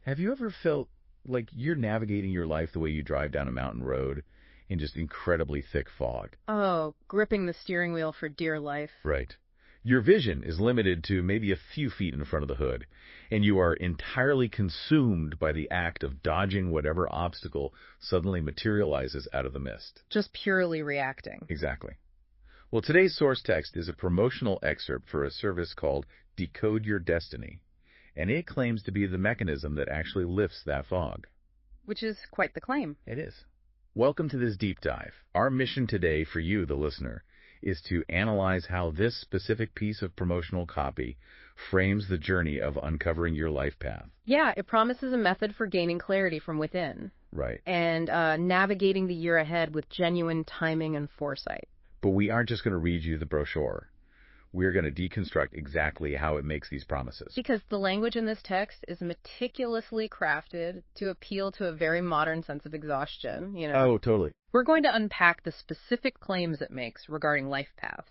Have you ever felt like you're navigating your life the way you drive down a mountain road in just incredibly thick fog? Oh, gripping the steering wheel for dear life. Right. Your vision is limited to maybe a few feet in front of the hood, and you are entirely consumed by the act of dodging whatever obstacle suddenly materializes out of the mist. Just purely reacting. Exactly. Well, today's source text is a promotional excerpt for a service called Decode Your Destiny, and it claims to be the mechanism that actually lifts that fog. Which is quite the claim. It is. Welcome to this deep dive. Our mission today for you, the listener, is to analyze how this specific piece of promotional copy frames the journey of uncovering your life path. Yeah, it promises a method for gaining clarity from within. Right. And navigating the year ahead with genuine timing and foresight. But we aren't just going to read you the brochure. We're going to deconstruct exactly how it makes these promises. Because the language in this text is meticulously crafted to appeal to a very modern sense of exhaustion, Oh, totally. We're going to unpack the specific claims it makes regarding life paths,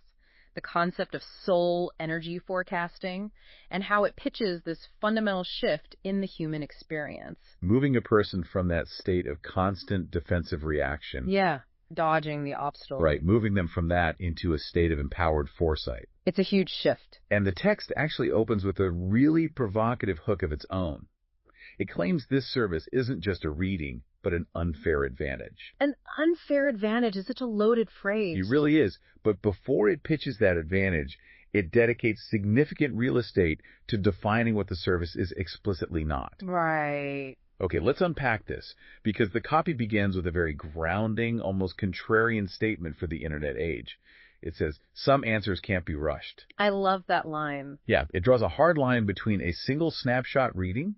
the concept of soul energy forecasting, and how it pitches this fundamental shift in the human experience. Moving a person from that state of constant defensive reaction. Yeah, dodging the obstacle. Right, moving them from that into a state of empowered foresight. It's a huge shift. And the text actually opens with a really provocative hook of its own. It claims this service isn't just a reading, but an unfair advantage. An unfair advantage is such a loaded phrase. It really is. But before it pitches that advantage, it dedicates significant real estate to defining what the service is explicitly not. Right. Okay, let's unpack this, because the copy begins with a very grounding, almost contrarian statement for the internet age. It says, some answers can't be rushed. I love that line. Yeah, it draws a hard line between a single snapshot reading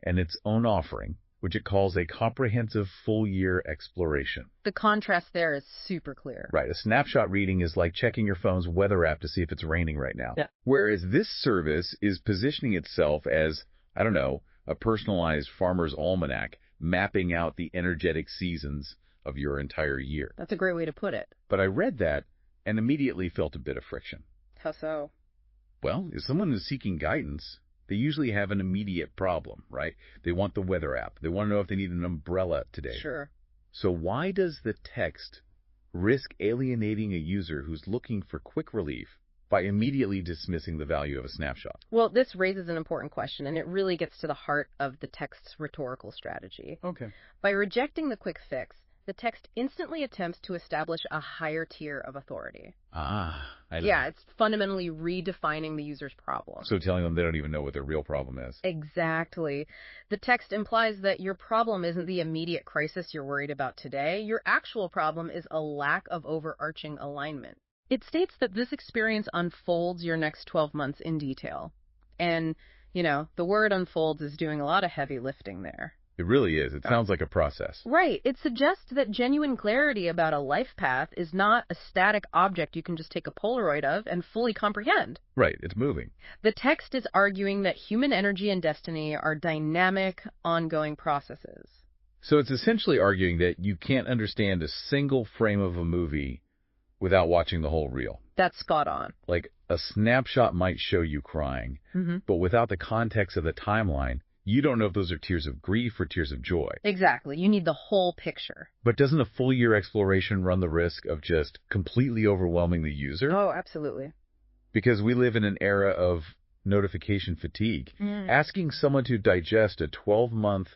and its own offering, which it calls a comprehensive full-year exploration. The contrast there is super clear. Right, a snapshot reading is like checking your phone's weather app to see if it's raining right now. Yeah. Whereas this service is positioning itself as, I don't know, a personalized farmer's almanac, mapping out the energetic seasons of your entire year. That's a great way to put it. But I read that and immediately felt a bit of friction. How so? Well, if someone is seeking guidance, they usually have an immediate problem, right? They want the weather app. They want to know if they need an umbrella today. Sure. So why does the text risk alienating a user who's looking for quick relief by immediately dismissing the value of a snapshot? Well, this raises an important question, and it really gets to the heart of the text's rhetorical strategy. Okay. By rejecting the quick fix, the text instantly attempts to establish a higher tier of authority. Yeah, it's fundamentally redefining the user's problem. So telling them they don't even know what their real problem is. Exactly. The text implies that your problem isn't the immediate crisis you're worried about today. Your actual problem is a lack of overarching alignment. It states that this experience unfolds your next 12 months in detail. And, the word unfolds is doing a lot of heavy lifting there. It really is. It sounds like a process. Right. It suggests that genuine clarity about a life path is not a static object you can just take a Polaroid of and fully comprehend. Right. It's moving. The text is arguing that human energy and destiny are dynamic, ongoing processes. So it's essentially arguing that you can't understand a single frame of a movie without watching the whole reel. That's spot on. Like, a snapshot might show you crying, but without the context of the timeline, you don't know if those are tears of grief or tears of joy. Exactly. You need the whole picture. But doesn't a full-year exploration run the risk of just completely overwhelming the user? Oh, absolutely. Because we live in an era of notification fatigue. Asking someone to digest a 12-month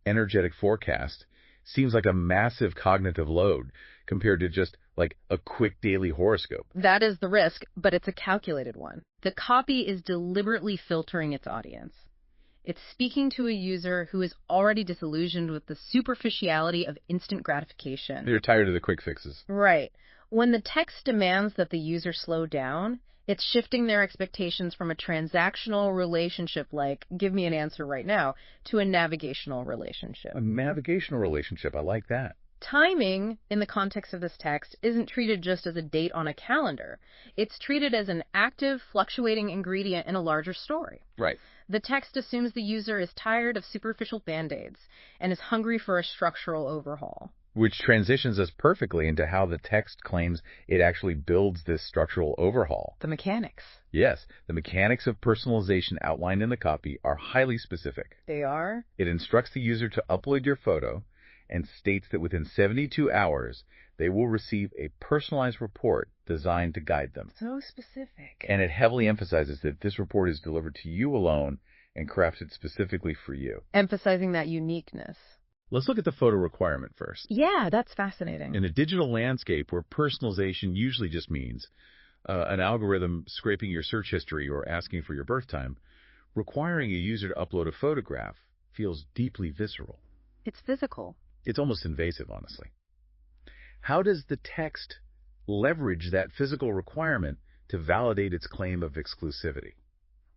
energetic forecast seems like a massive cognitive load compared to just like a quick daily horoscope. That is the risk, but it's a calculated one. The copy is deliberately filtering its audience. It's speaking to a user who is already disillusioned with the superficiality of instant gratification. They're tired of the quick fixes. Right. When the text demands that the user slow down, it's shifting their expectations from a transactional relationship like, give me an answer right now, to a navigational relationship. A navigational relationship. I like that. Timing, in the context of this text, isn't treated just as a date on a calendar. It's treated as an active, fluctuating ingredient in a larger story. Right. The text assumes the user is tired of superficial band-aids and is hungry for a structural overhaul. Which transitions us perfectly into how the text claims it actually builds this structural overhaul. The mechanics. Yes, the mechanics of personalization outlined in the copy are highly specific. They are? It instructs the user to upload your photo and states that within 72 hours, they will receive a personalized report designed to guide them. So specific. And it heavily emphasizes that this report is delivered to you alone and crafted specifically for you. Emphasizing that uniqueness. Let's look at the photo requirement first. Yeah, that's fascinating. In a digital landscape where personalization usually just means an algorithm scraping your search history or asking for your birth time, requiring a user to upload a photograph feels deeply visceral. It's physical. It's almost invasive, honestly. How does the text leverage that physical requirement to validate its claim of exclusivity?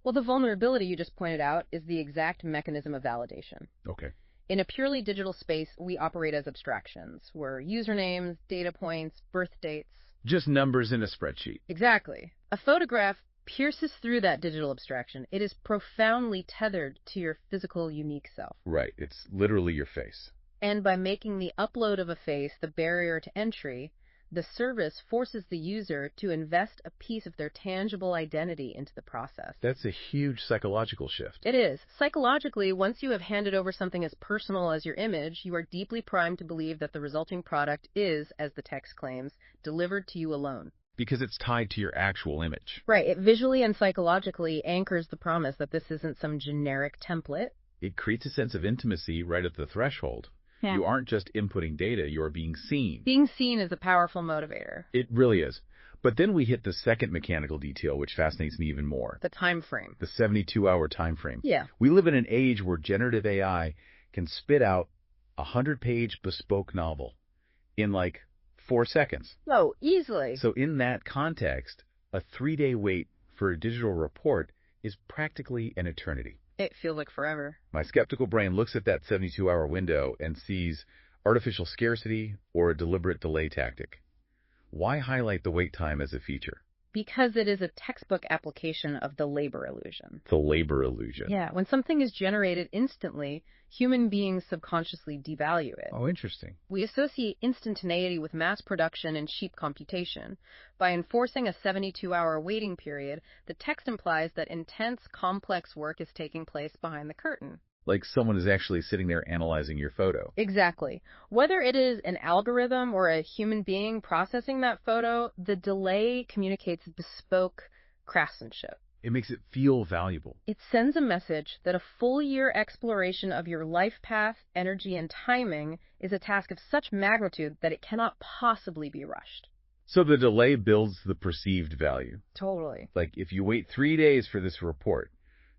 Well, the vulnerability you just pointed out is the exact mechanism of validation. Okay. In a purely digital space, we operate as abstractions. We're usernames, data points, birth dates. Just numbers in a spreadsheet. Exactly. A photograph pierces through that digital abstraction. It is profoundly tethered to your physical, unique self. Right. It's literally your face. And by making the upload of a face the barrier to entry, the service forces the user to invest a piece of their tangible identity into the process. That's a huge psychological shift. It is. Psychologically, once you have handed over something as personal as your image, you are deeply primed to believe that the resulting product is, as the text claims, delivered to you alone. Because it's tied to your actual image. Right. It visually and psychologically anchors the promise that this isn't some generic template. It creates a sense of intimacy right at the threshold. Yeah. You aren't just inputting data, you're being seen. Being seen is a powerful motivator. It really is. But then we hit the second mechanical detail, which fascinates me even more. The time frame. The 72-hour time frame. Yeah. We live in an age where generative AI can spit out a 100-page bespoke novel in like 4 seconds. Oh, easily. So in that context, a 3-day wait for a digital report is practically an eternity. It feels like forever. My skeptical brain looks at that 72-hour window and sees artificial scarcity or a deliberate delay tactic. Why highlight the wait time as a feature? Because it is a textbook application of the labor illusion. The labor illusion. Yeah, when something is generated instantly, human beings subconsciously devalue it. Oh, interesting. We associate instantaneity with mass production and cheap computation. By enforcing a 72-hour waiting period, the text implies that intense, complex work is taking place behind the curtain. Like someone is actually sitting there analyzing your photo. Exactly. Whether it is an algorithm or a human being processing that photo, the delay communicates bespoke craftsmanship. It makes it feel valuable. It sends a message that a full-year exploration of your life path, energy, and timing is a task of such magnitude that it cannot possibly be rushed. So the delay builds the perceived value. Totally. Like if you wait 3 days for this report,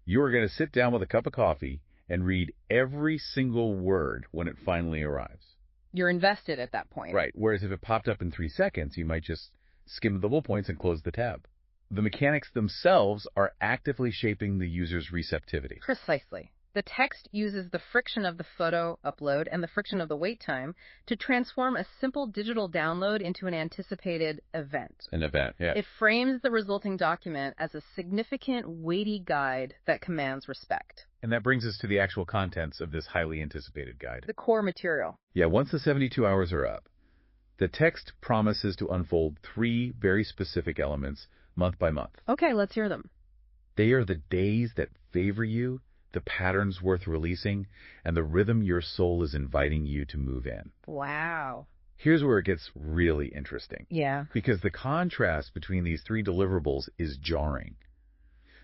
you are going to sit down with a cup of coffee and read every single word when it finally arrives. You're invested at that point. Right. Whereas if it popped up in 3 seconds, you might just skim the bullet points and close the tab. The mechanics themselves are actively shaping the user's receptivity. Precisely. The text uses the friction of the photo upload and the friction of the wait time to transform a simple digital download into an anticipated event. An event, yeah. It frames the resulting document as a significant, weighty guide that commands respect. And that brings us to the actual contents of this highly anticipated guide. The core material. Yeah, once the 72 hours are up, the text promises to unfold 3 very specific elements month by month. Okay, let's hear them. They are the days that favor you, the patterns worth releasing, and the rhythm your soul is inviting you to move in. Wow. Here's where it gets really interesting. Yeah. Because the contrast between these 3 deliverables is jarring.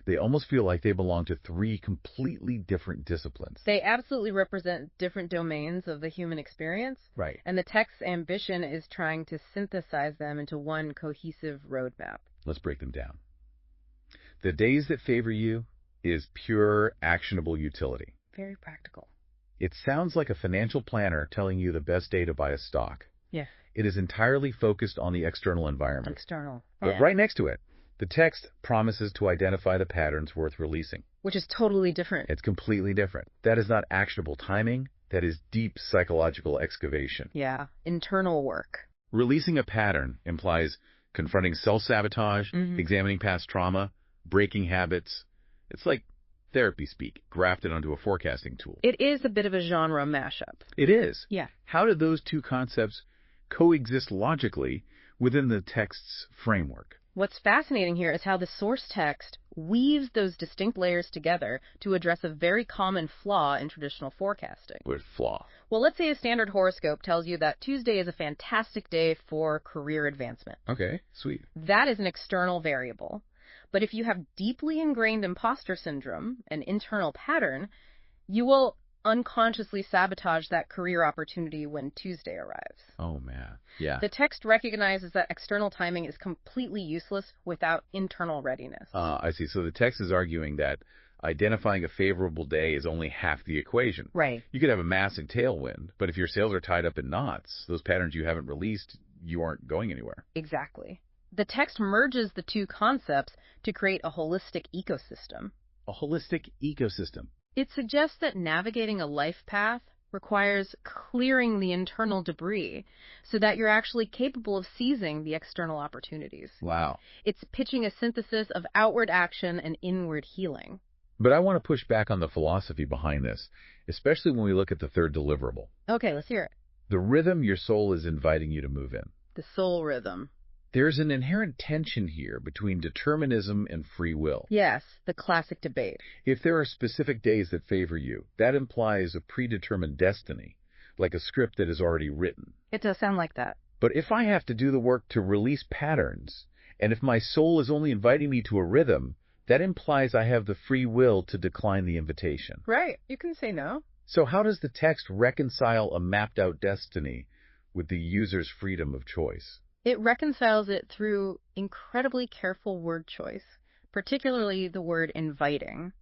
They almost feel like they belong to 3 completely different disciplines. They absolutely represent different domains of the human experience. Right. And the text's ambition is trying to synthesize them into one cohesive roadmap. Let's break them down. The days that favor you is pure actionable utility. Very practical. It sounds like a financial planner telling you the best day to buy a stock. Yeah. It is entirely focused on the external environment. External. But Yeah. right next to it, the text promises to identify the patterns worth releasing. Which is totally different. It's completely different. That is not actionable timing. That is deep psychological excavation. Yeah. Internal work. Releasing a pattern implies confronting self-sabotage, examining past trauma, breaking habits. It's like therapy speak, grafted onto a forecasting tool. It is a bit of a genre mashup. It is. Yeah. How do those 2 concepts coexist logically within the text's framework? What's fascinating here is how the source text weaves those distinct layers together to address a very common flaw in traditional forecasting. What flaw? Well, let's say a standard horoscope tells you that Tuesday is a fantastic day for career advancement. Okay, sweet. That is an external variable. But if you have deeply ingrained imposter syndrome, an internal pattern, you will unconsciously sabotage that career opportunity when Tuesday arrives. Oh, man. Yeah. The text recognizes that external timing is completely useless without internal readiness. I see. So the text is arguing that identifying a favorable day is only half the equation. Right. You could have a massive tailwind, but if your sails are tied up in knots, those patterns you haven't released, you aren't going anywhere. Exactly. The text merges the two concepts to create a holistic ecosystem. A holistic ecosystem. It suggests that navigating a life path requires clearing the internal debris so that you're actually capable of seizing the external opportunities. Wow. It's pitching a synthesis of outward action and inward healing. But I want to push back on the philosophy behind this, especially when we look at the third deliverable. Okay, let's hear it. The rhythm your soul is inviting you to move in. The soul rhythm. There's an inherent tension here between determinism and free will. Yes, the classic debate. If there are specific days that favor you, that implies a predetermined destiny, like a script that is already written. It does sound like that. But if I have to do the work to release patterns, and if my soul is only inviting me to a rhythm, that implies I have the free will to decline the invitation. Right, you can say no. So how does the text reconcile a mapped-out destiny with the user's freedom of choice? It reconciles it through incredibly careful word choice, particularly the word inviting.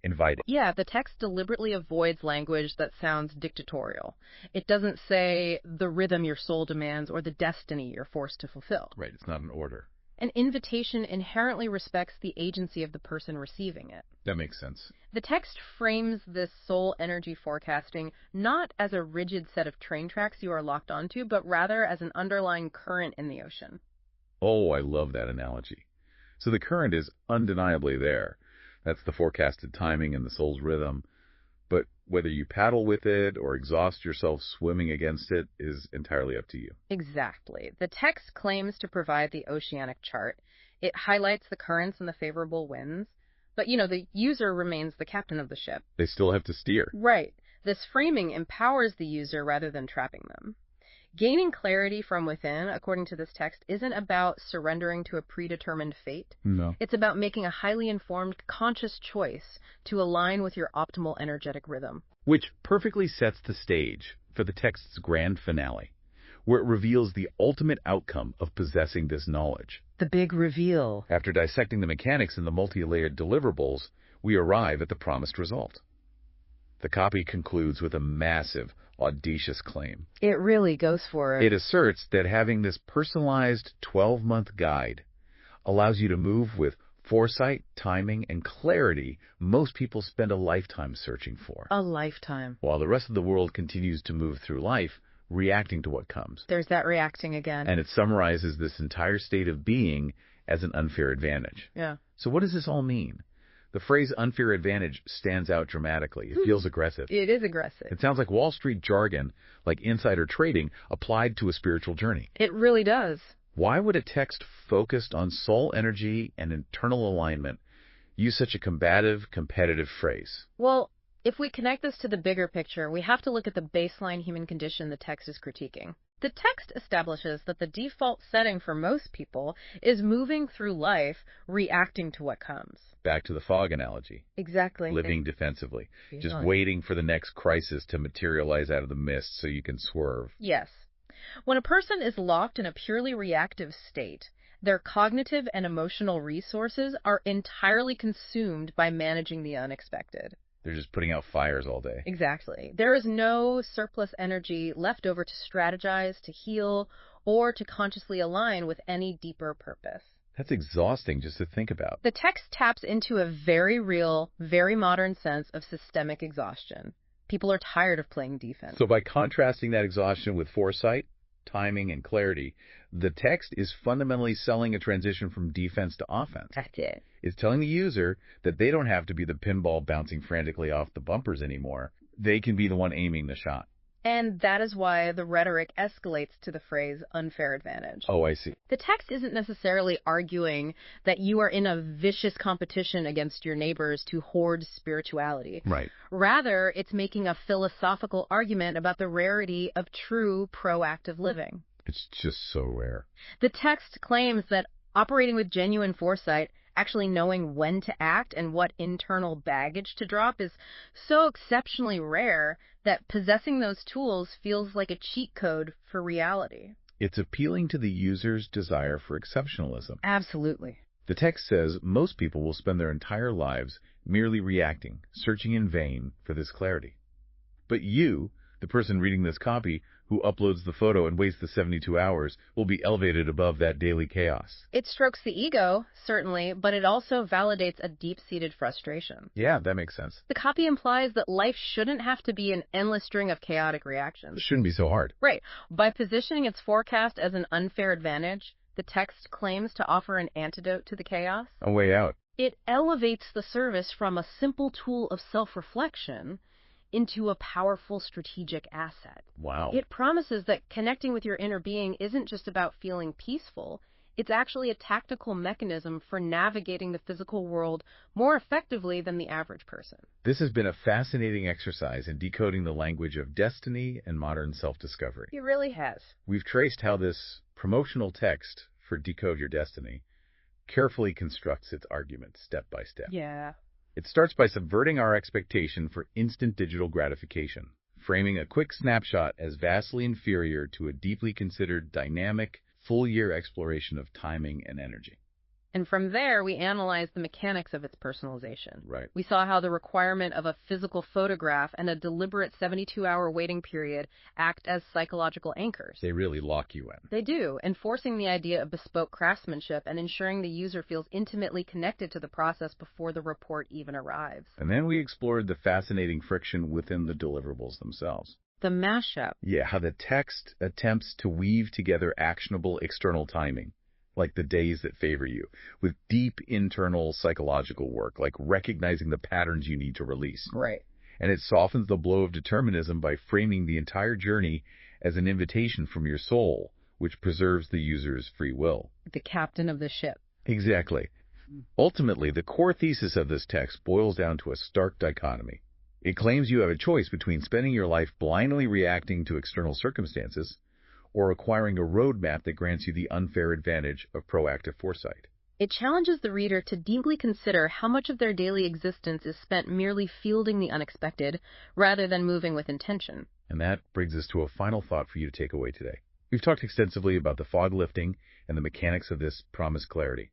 Inviting. Yeah, the text deliberately avoids language that sounds dictatorial. It doesn't say the rhythm your soul demands or the destiny you're forced to fulfill. Right, it's not an order. An invitation inherently respects the agency of the person receiving it. That makes sense. The text frames this soul energy forecasting not as a rigid set of train tracks you are locked onto, but rather as an underlying current in the ocean. Oh, I love that analogy. So the current is undeniably there. That's the forecasted timing and the soul's rhythm. But whether you paddle with it or exhaust yourself swimming against it is entirely up to you. Exactly. The text claims to provide the oceanic chart. It highlights the currents and the favorable winds. But, the user remains the captain of the ship. They still have to steer. Right. This framing empowers the user rather than trapping them. Gaining clarity from within, according to this text, isn't about surrendering to a predetermined fate. No. It's about making a highly informed, conscious choice to align with your optimal energetic rhythm. Which perfectly sets the stage for the text's grand finale, where it reveals the ultimate outcome of possessing this knowledge. The big reveal. After dissecting the mechanics and the multi-layered deliverables, we arrive at the promised result. The copy concludes with a massive, audacious claim. It really goes for it. It asserts that having this personalized 12-month guide allows you to move with foresight, timing, and clarity most people spend a lifetime searching for. A lifetime. While the rest of the world continues to move through life, reacting to what comes. There's that reacting again. And it summarizes this entire state of being as an unfair advantage. Yeah. So what does this all mean? The phrase unfair advantage stands out dramatically. It feels aggressive. It is aggressive. It sounds like Wall Street jargon, like insider trading, applied to a spiritual journey. It really does. Why would a text focused on soul energy and internal alignment use such a combative, competitive phrase? Well, if we connect this to the bigger picture, we have to look at the baseline human condition the text is critiquing. The text establishes that the default setting for most people is moving through life, reacting to what comes. Back to the fog analogy. Exactly. Living defensively. Just waiting for the next crisis to materialize out of the mist so you can swerve. Yes. When a person is locked in a purely reactive state, their cognitive and emotional resources are entirely consumed by managing the unexpected. They're just putting out fires all day. Exactly. There is no surplus energy left over to strategize, to heal, or to consciously align with any deeper purpose. That's exhausting just to think about. The text taps into a very real, very modern sense of systemic exhaustion. People are tired of playing defense. So by contrasting that exhaustion with foresight, timing, and clarity, the text is fundamentally selling a transition from defense to offense. That's it. It's telling the user that they don't have to be the pinball bouncing frantically off the bumpers anymore. They can be the one aiming the shot. And that is why the rhetoric escalates to the phrase unfair advantage. Oh, I see. The text isn't necessarily arguing that you are in a vicious competition against your neighbors to hoard spirituality. Right. Rather, it's making a philosophical argument about the rarity of true proactive living. It's just so rare. The text claims that operating with genuine foresight, actually knowing when to act and what internal baggage to drop, is so exceptionally rare that possessing those tools feels like a cheat code for reality. It's appealing to the user's desire for exceptionalism. Absolutely. The text says most people will spend their entire lives merely reacting, searching in vain for this clarity. But you, the person reading this copy, who uploads the photo and waits the 72 hours, will be elevated above that daily chaos. It strokes the ego, certainly, but it also validates a deep-seated frustration. Yeah, that makes sense. The copy implies that life shouldn't have to be an endless string of chaotic reactions. It shouldn't be so hard. Right. By positioning its forecast as an unfair advantage, the text claims to offer an antidote to the chaos. A way out. It elevates the service from a simple tool of self-reflection into a powerful strategic asset. Wow. It promises that connecting with your inner being isn't just about feeling peaceful. It's actually a tactical mechanism for navigating the physical world more effectively than the average person. This has been a fascinating exercise in decoding the language of destiny and modern self-discovery. It really has. We've traced how this promotional text for Decode Your Destiny carefully constructs its argument step by step. Yeah. It starts by subverting our expectation for instant digital gratification, framing a quick snapshot as vastly inferior to a deeply considered dynamic, full-year exploration of timing and energy. And from there, we analyzed the mechanics of its personalization. Right. We saw how the requirement of a physical photograph and a deliberate 72-hour waiting period act as psychological anchors. They really lock you in. They do, enforcing the idea of bespoke craftsmanship and ensuring the user feels intimately connected to the process before the report even arrives. And then we explored the fascinating friction within the deliverables themselves. The mashup. Yeah, how the text attempts to weave together actionable external timing, like the days that favor you, with deep internal psychological work, like recognizing the patterns you need to release. Right. And it softens the blow of determinism by framing the entire journey as an invitation from your soul, which preserves the user's free will. The captain of the ship. Exactly. Ultimately, the core thesis of this text boils down to a stark dichotomy. It claims you have a choice between spending your life blindly reacting to external circumstances or acquiring a roadmap that grants you the unfair advantage of proactive foresight. It challenges the reader to deeply consider how much of their daily existence is spent merely fielding the unexpected rather than moving with intention. And that brings us to a final thought for you to take away today. We've talked extensively about the fog lifting and the mechanics of this promised clarity.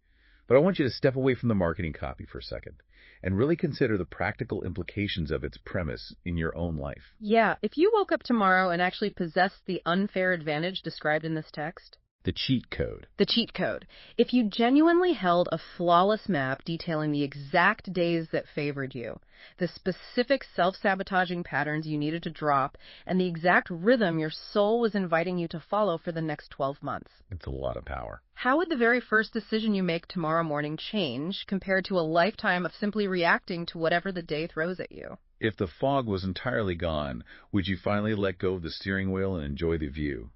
But I want you to step away from the marketing copy for a second and really consider the practical implications of its premise in your own life. Yeah, if you woke up tomorrow and actually possessed the unfair advantage described in this text, The cheat code. the cheat code, if you genuinely held a flawless map detailing the exact days that favored you, the specific self-sabotaging patterns you needed to drop, and the exact rhythm your soul was inviting you to follow for the next 12 months. It's a lot of power. How would the very first decision you make tomorrow morning change compared to a lifetime of simply reacting to whatever the day throws at you? If the fog was entirely gone, would you finally let go of the steering wheel and enjoy the view?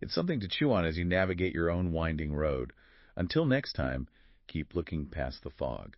It's something to chew on as you navigate your own winding road. Until next time, keep looking past the fog.